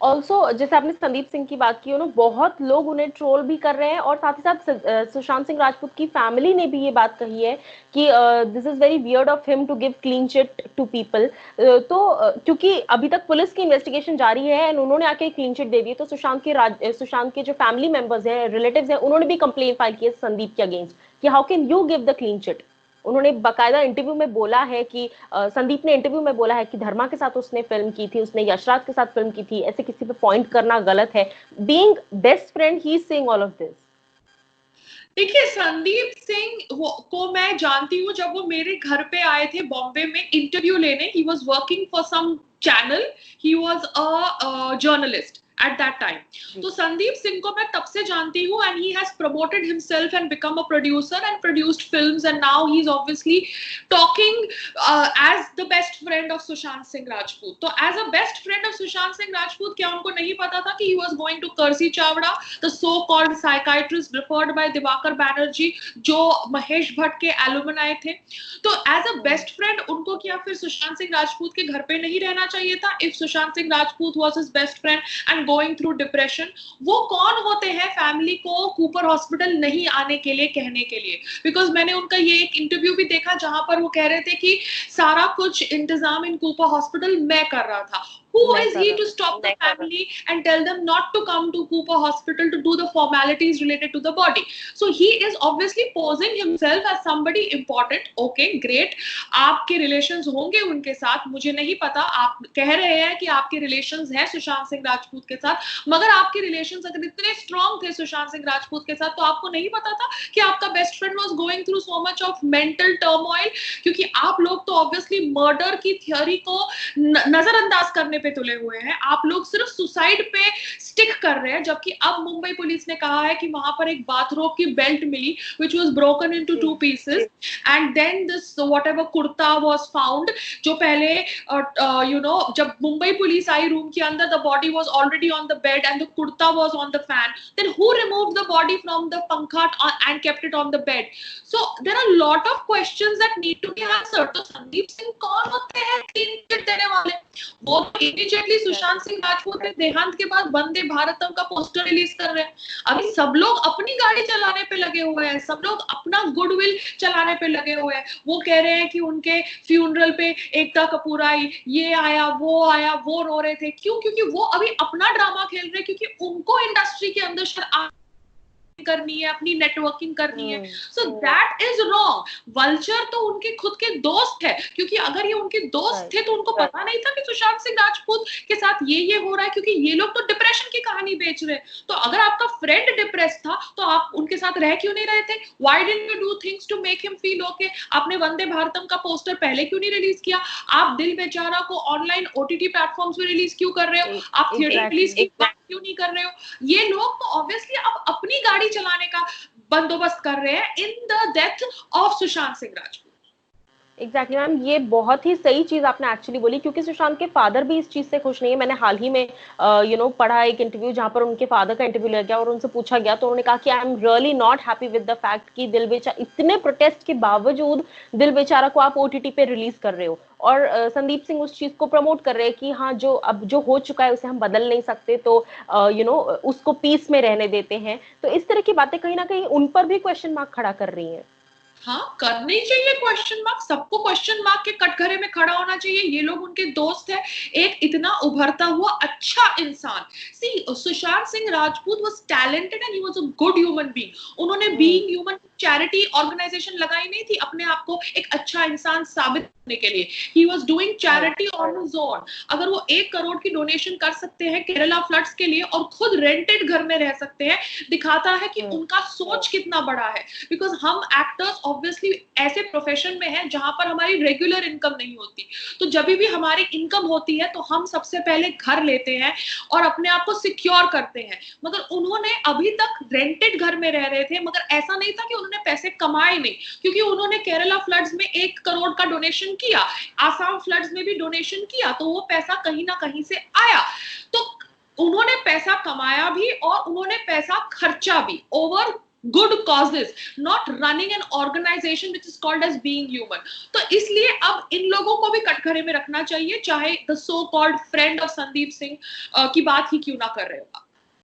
Also जैसे आपने संदीप सिंह की बात की, बहुत लोग उन्हें ट्रोल भी कर रहे हैं, और साथ ही साथ सुशांत सिंह राजपूत की फैमिली ने भी ये बात कही है कि this is very weird of him to give clean chit to people. तो क्योंकि अभी तक पुलिस की इन्वेस्टिगेशन जारी है एंड उन्होंने आके क्लीन चिट दे दी, तो सुशांत के जो फैमिली मेंबर्स हैं, रिलेटिव्स हैं, उन्होंने भी कंप्लेन फाइल की है संदीप के अगेंस्ट कि how can you give the clean chit. उन्होंने बाकायदा इंटरव्यू में बोला है कि संदीप ने इंटरव्यू में बोला है कि धर्मा के साथ उसने फिल्म की थी, उसने यशराज के साथ फिल्म की थी, ऐसे किसी पे पॉइंट करना गलत है। Being best friend he is saying all of this. देखिए, संदीप सिंह को मैं जानती हूँ, जब वो मेरे घर पे आए थे बॉम्बे में इंटरव्यू लेने। He was working for some channel, he was a journalist at that time. तो संदीप सिंह को मैं तब से जानती हूँ, and he has promoted himself and become a producer and produced films, and now he's obviously talking as the best friend of Sushant Singh Rajput. तो as a best friend of Sushant Singh Rajput, क्या उनको नहीं पता था कि he was going to Kersey Chawda, the so-called psychiatrist referred by Diwakar Banerjee, जो महेश भट्ट के alumni थे? तो as a best friend उनको क्या फिर सुशांत सिंह राजपूत के घर पे नहीं रहना चाहिए था? If Sushant Singh Rajput was his best friend and going through depression, वो कौन होते हैं फैमिली को कूपर हॉस्पिटल नहीं आने के लिए कहने के लिए? बिकॉज मैंने उनका ये एक इंटरव्यू भी देखा जहां पर वो कह रहे थे कि सारा कुछ इंतजाम इन कूपर हॉस्पिटल मैं कर रहा था। Who is he to stop the family and tell them not to come to Cooper Hospital to do the formalities related to the body? So he is obviously posing himself as somebody important. Okay, great. आपके relations होंगे उनके साथ, मुझे नहीं पता। आप कह रहे हैं कि आपके relations हैं सुशांत सिंह राजपूत के साथ, मगर आपके relations अगर इतने strong थे सुशांत सिंह राजपूत के साथ, तो आपको नहीं पता था कि आपका best friend was going through so much of mental turmoil? क्योंकि आप लोग तो obviously murder की theory को नजरअंदाज करने पे तुले हुए हैं। आप लोग सिर्फ सुसाइड पे स्टिक कर रहे हैं, जबकि अब मुंबई पुलिस ने कहा है कि वहां पर एक बाथरोब की बेल्ट मिली which was broken into two pieces, and then this whatever kurta was found, जो पहले जब मुंबई पुलिस आई रूम के अंदर, the body was already on the bed and the kurta was on the fan. Then who removed the body from the pankha and kept it on the bed? So there are a lot of questions that need to be answered. तो संदीप सिंह कौन होते हैं clean chit देने वाले? वो immediately Sushant Singh Rajput के देहांत के बाद वंदे भारतम का पोस्टर रिलीज कर रहे हैं। अभी सब लोग अपनी गाड़ी चलाने पे लगे हुए हैं, सब लोग अपना गुडविल चलाने पे लगे हुए हैं। वो कह रहे हैं कि उनके फ्यूनरल पे एकता कपूर आई, ये आया, वो रो रहे थे। क्यों? क्योंकि वो अभी अपना ड्रामा खेल रहे हैं, क्योंकि उनको इंडस्ट्री के अंदर करनी है, अपनी नेटवर्किंग करनी है। So that is wrong. Vulture तो उनके खुद के दोस्त है, क्योंकि अगर ये उनके दोस्त थे तो उनको पता नहीं था कि सुशांत सिंह राजपूत के साथ ये हो रहा है, क्योंकि ये लोग तो डिप्रेशन की कहानी बेच रहे हैं। तो अगर आपका फ्रेंड डिप्रेस था तो आप उनके साथ रह क्यों नहीं रहे थे? Why didn't you do things to make him feel okay? आपने वंदे भारतम का पोस्टर पहले क्यों नहीं रिलीज किया? आप दिल बेचारा को ऑनलाइन ओटीटी प्लेटफॉर्म्स पे रिलीज क्यों कर रहे हो? आप थिएटर रिलीज की बात क्यों नहीं कर रहे हो? ये लोग तो ऑब्वियसली अब अपनी गाड़ी चलाने का बंदोबस्त कर रहे हैं in the death of Sushant Singh Rajput. Exactly ma'am, ये बहुत ही सही चीज आपने एक्चुअली बोली, क्योंकि सुशांत के फादर भी इस चीज से खुश नहीं है। मैंने हाल ही में पढ़ा एक इंटरव्यू जहां पर उनके फादर का इंटरव्यू लिया गया और उनसे पूछा गया, तो उन्होंने कहा कि I am really not happy with the fact कि दिल बेचारा, इतने प्रोटेस्ट के बावजूद दिल बेचारा को आप ओटीटी पे रिलीज कर रहे हो। और संदीप सिंह उस चीज को प्रमोट कर रहे हैं कि हाँ, जो अब जो हो चुका है उसे हम बदल नहीं सकते, तो उसको पीस में रहने देते हैं। तो इस तरह की बातें कहीं ना कहीं उन पर भी क्वेश्चन मार्क खड़ा कर रही हैं। हाँ, करनी चाहिए क्वेश्चन मार्क, सबको क्वेश्चन मार्क के कटघरे में खड़ा होना चाहिए। ये लोग उनके दोस्त है, एक इतना उभरता हुआ अच्छा इंसान। See, Sushant Singh Rajput was talented and he was a good human being. उन्होंने बीइंग ह्यूमन चैरिटी ऑर्गेनाइजेशन लगाई नहीं थी अपने आप को एक अच्छा इंसान साबित करने के लिए। He was doing charity on his own. अगर वो 1 करोड़ की डोनेशन कर सकते हैं केरला फ्लड्स के लिए और खुद रेंटेड घर में रह सकते हैं, दिखाता है कि उनका सोच कितना बड़ा है। बिकॉज हम एक्टर्स ऑब्वियसली ऐसे प्रोफेशन में हैं जहां पर हमारी रेगुलर इनकम नहीं होती, तो जब भी हमारी इनकम होती है तो हम सबसे पहले घर लेते हैं और अपने आप को सिक्योर करते हैं। मगर उन्होंने अभी तक रेंटेड घर में रह रहे थे, मगर ऐसा नहीं था कि उन्होंने पैसे कमाए नहीं, क्योंकि उन्होंने केरला फ्लड्स में 1 करोड़ का डोनेशन किया, आसाम फ्लड्स में भी डोनेशन किया, तो वो पैसा कहीं ना कहीं से आया। तो उन्होंने पैसा कमाया भी और उन्होंने पैसा खर्चा भी। Over good causes, not running an organization which is called as being human. तो इसलिए अब इन लोगों को भी कटघरे में रखना चाहिए, चाहे the so called friend of Sandeep Singh की बात ही क्यों ना कर रहे हो।